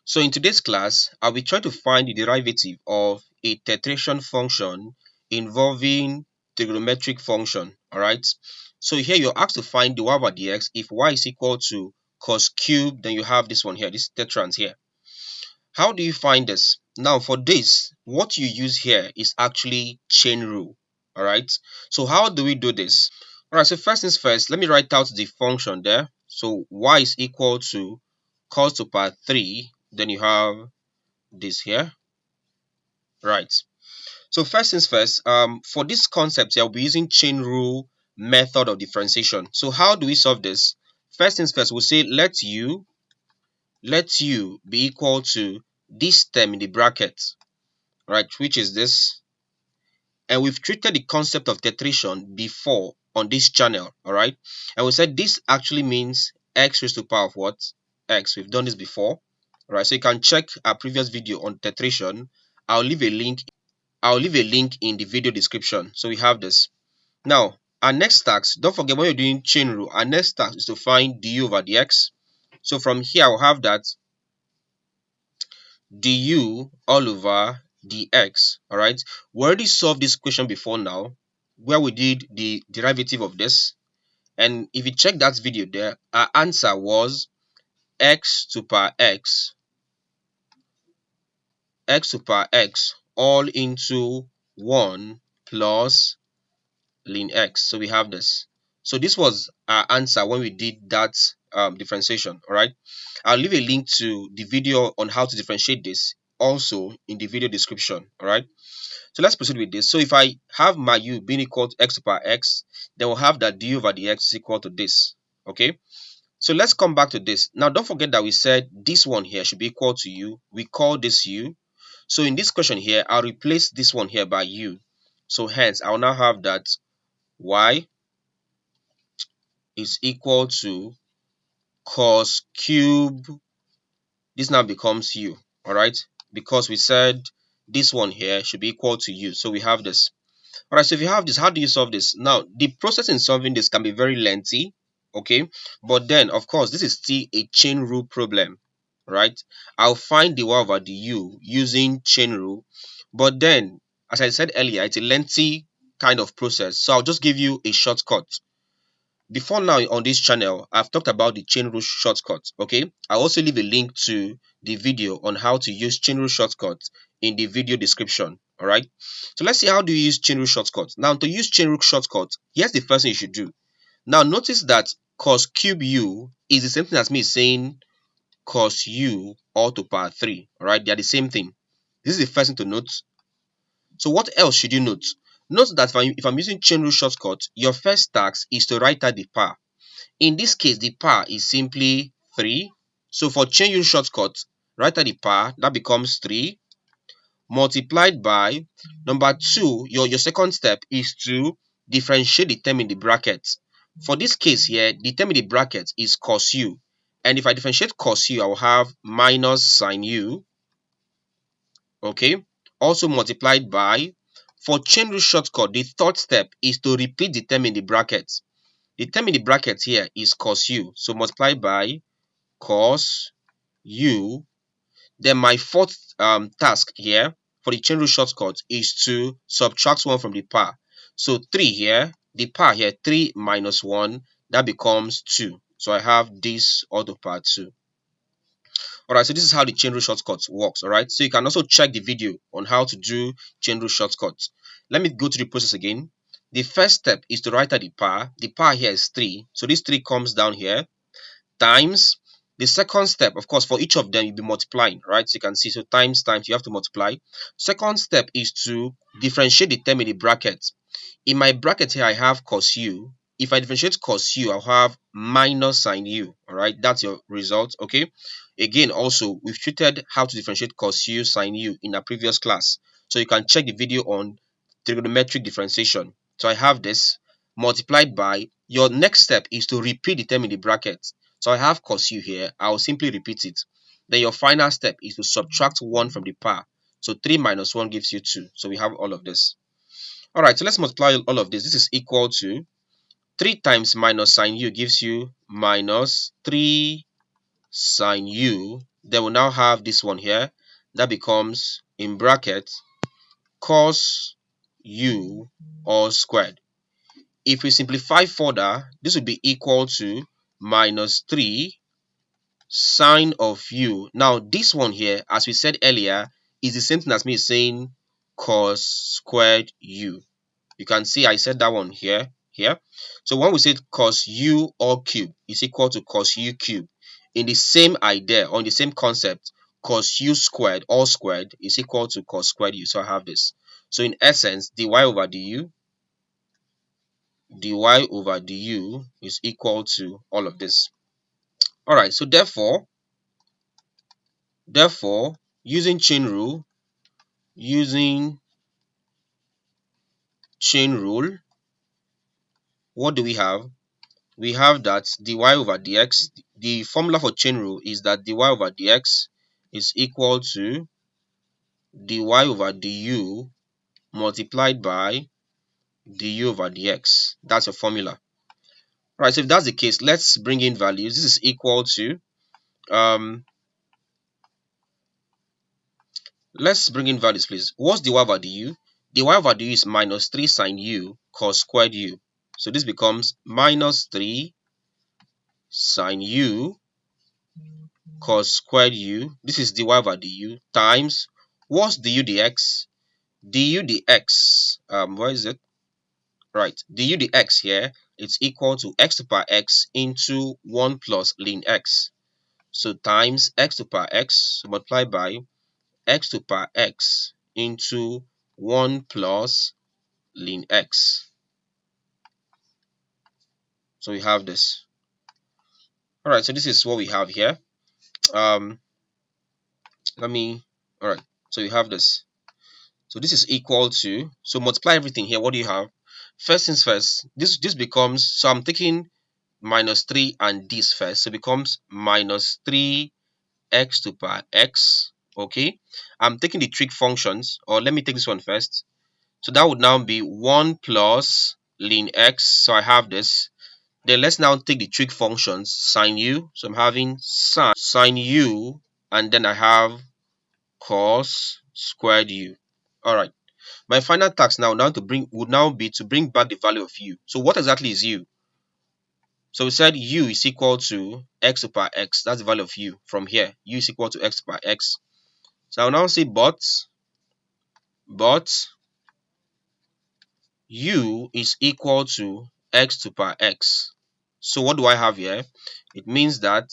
So in today's class, I'll be trying to find the derivative of a tetration function involving trigonometric function. Alright. So here you're asked to find the y over dx if y is equal to cos cube, then you have this one here, this tetrans here. How do you find this? Now for this, what you use here is actually chain rule. Alright. So how do we do this? Alright, so first things first, let me write out the function there. So y is equal to cos to the power 3, then you have this here, right? So first things first, for this concept here, we'll be using chain rule method of differentiation. So how do we solve this? First things first, we'll say let u be equal to this term in the bracket, right, which is this. And we've treated the concept of tetration before on this channel, all right? And we said this actually means x raised to the power of what? X. We've done this before, all right? So you can check our previous video on tetration. I'll leave a link in the video description. So we have this. Now, our next task, don't forget when you're doing chain rule, our next task is to find du over dx. So from here, I'll have that du all over dx. All right. We already solved this question before now, where we did the derivative of this. And if you check that video there, our answer was x to power x to power x all into 1 plus ln x. So we have this. So this was our answer when we did that differentiation. All right. I'll leave a link to the video on how to differentiate this also in the video description. All right. So let's proceed with this. So if I have my u being equal to x to power x, then we'll have that du over dx is equal to this. Okay. So let's come back to this. Now don't forget that we said this one here should be equal to u. We call this u. So in this question here, I'll replace this one here by u. So hence, I'll now have that y is equal to cos cube. This now becomes u, all right? Because we said this one here should be equal to u. So we have this. All right, so if you have this, how do you solve this? Now, the process in solving this can be very lengthy, okay? But then, of course, this is still a chain rule problem, right? I'll find the y over the u using chain rule. But then, as I said earlier, it's a lengthy kind of process. So I'll just give you a shortcut. Before now on this channel, I've talked about the chain rule shortcut, okay? I'll also leave a link to the video on how to use chain rule shortcut in the video description, all right? So let's see how do you use chain rule shortcut. Now to use chain rule shortcut, here's the first thing you should do. Now notice that cos cube u is the same thing as me saying cos u all to power 3, all right? They are the same thing. This is the first thing to note. So what else should you note? Note that if I'm using chain rule shortcut, your first task is to write out the power. In this case, the power is simply 3. So for chain rule shortcut, write out the power, that becomes 3, multiplied by, number 2, your second step is to differentiate the term in the bracket. For this case here, the term in the bracket is cos u. And if I differentiate cos u, I will have minus sin u. Okay? Also multiplied by, for chain rule shortcut, the third step is to repeat the term in the bracket. The term in the bracket here is cos u. So multiply by cos u. Then my fourth task here for the chain rule shortcut is to subtract 1 from the power. So 3 here, the power here, 3 minus 1, that becomes 2. So I have this all to power 2. Alright, so this is how the chain rule shortcut works, alright? So you can also check the video on how to do chain rule shortcuts. Let me go through the process again. The first step is to write out the power. The power here is 3. So this 3 comes down here. Times. The second step, of course, for each of them, you'll be multiplying, right? So you can see, so times, you have to multiply. Second step is to differentiate the term in the bracket. In my bracket here, I have cos u. If I differentiate cos u, I'll have minus sin u, all right? That's your result, okay? Again, also, we've treated how to differentiate cos u, sin u in a previous class. So you can check the video on trigonometric differentiation. So I have this multiplied by, your next step is to repeat the term in the bracket. So I have cos u here. I'll simply repeat it. Then your final step is to subtract 1 from the power. So 3 minus 1 gives you 2. So we have all of this. All right, so let's multiply all of this. This is equal to 3 times minus sin u gives you minus 3 sin u. then we'll now have this one here. That becomes, in bracket, cos u all squared. If we simplify further, this will be equal to minus 3 sine of u. Now, this one here, as we said earlier, is the same thing as me saying cos squared u. You can see I said that one here. So when we say cos u all cube is equal to cos u cube, in the same idea, or in the same concept, cos u squared all squared is equal to cos squared u. So I have this. So in essence, dy over du is equal to all of this. All right. So therefore, using chain rule, what do we have? We have that dy over dx, the formula for chain rule is that dy over dx is equal to dy over du multiplied by du over dx. That's your formula. All right, so if that's the case, let's bring in values. This is equal to, let's bring in values, please. What's dy over du? Dy over du is minus 3 sine u cos squared u. So this becomes minus 3 sine u cos squared u. This is dy over du times, what's du dx? Du dx, where is it? Right, du dx here, it's equal to x to the power x into 1 plus ln x. So times x to the power x, so multiplied by x to the power x into 1 plus ln x. So we have this. All right, so this is what we have here. All right, so you have this. So this is equal to, so multiply everything here. What do you have? First things first, this becomes, so I'm taking minus 3 and this first, so it becomes minus 3 x to the power x. Okay, I'm taking the trig functions, or let me take this one first. So that would now be 1 plus ln x. So I have this. Then let's now take the trig functions, sine u. So I'm having sine u, and then I have cos squared u. All right. My final task would now be to bring back the value of u. So what exactly is u? So we said u is equal to x to the power x. That's the value of u from here. U is equal to x to the power x. So I'll now say but u is equal to x to the power x. So what do I have here? It means that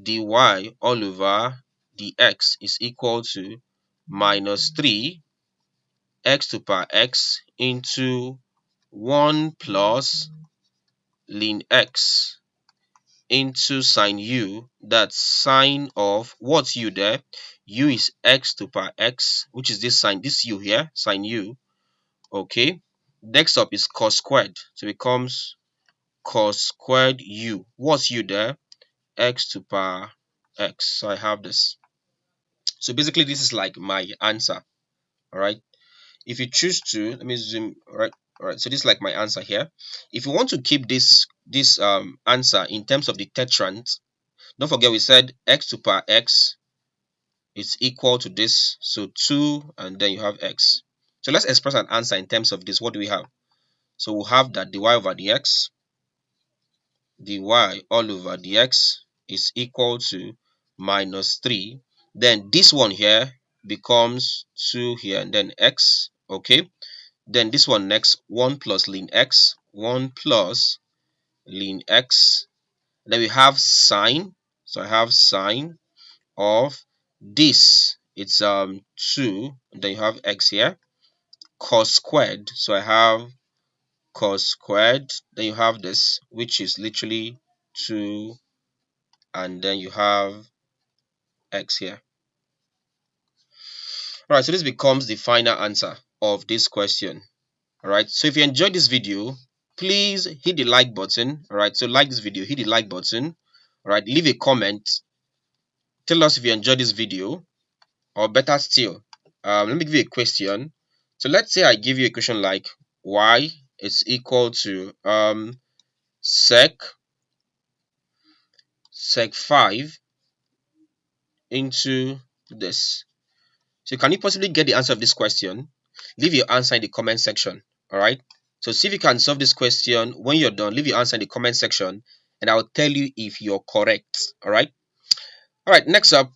dy all over dx is equal to minus 3 x to the power x into 1 plus ln x into sine u. That's sine of, what's u there? U is x to the power x, which is this sine, this u here, sine u. Okay, next up is cos squared, so it becomes cos squared u. What's u there? X to the power x. So I have this. So basically this is like my answer. All right, if you choose to, let me zoom. All right, so this is like my answer here. If you want to keep this answer in terms of the tetrand, don't forget we said x to the power x is equal to this, so 2, and then you have x. So let's express an answer in terms of this. What do we have? So we'll have that dy over dx all over dx is equal to minus 3. Then this one here becomes 2 here, and then x. Okay, then this one next, 1 plus ln x, 1 plus ln x. Then we have sine, so I have sine of this, it's 2, and then you have x here, cos squared, so I have cos squared, then you have this, which is literally 2, and then you have x here. All right, so this becomes the final answer of this question. All right, so if you enjoyed this video, please hit the like button. All right, so like this video, hit the like button. All right, leave a comment, tell us if you enjoyed this video, or better still, let me give you a question. So let's say I give you a question like y is equal to sec 5 into this. So can you possibly get the answer of this question? Leave your answer in the comment section. All right. So see if you can solve this question. When you're done, leave your answer in the comment section and I'll tell you if you're correct. All right. All right. Next up,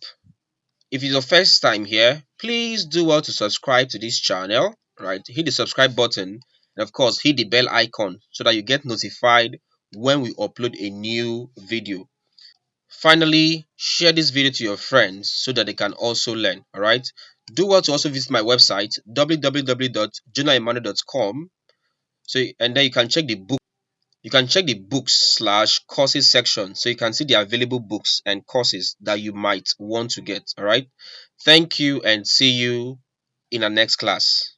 if it's your first time here, please do well to subscribe to this channel. Right. Hit the subscribe button and of course hit the bell icon so that you get notified when we upload a new video. Finally, share this video to your friends so that they can also learn. All right. Do well to also visit my website www.junaemmanuel.com. So and then you can check the book. You can check the books/courses section so you can see the available books and courses that you might want to get. All right. Thank you and see you in our next class.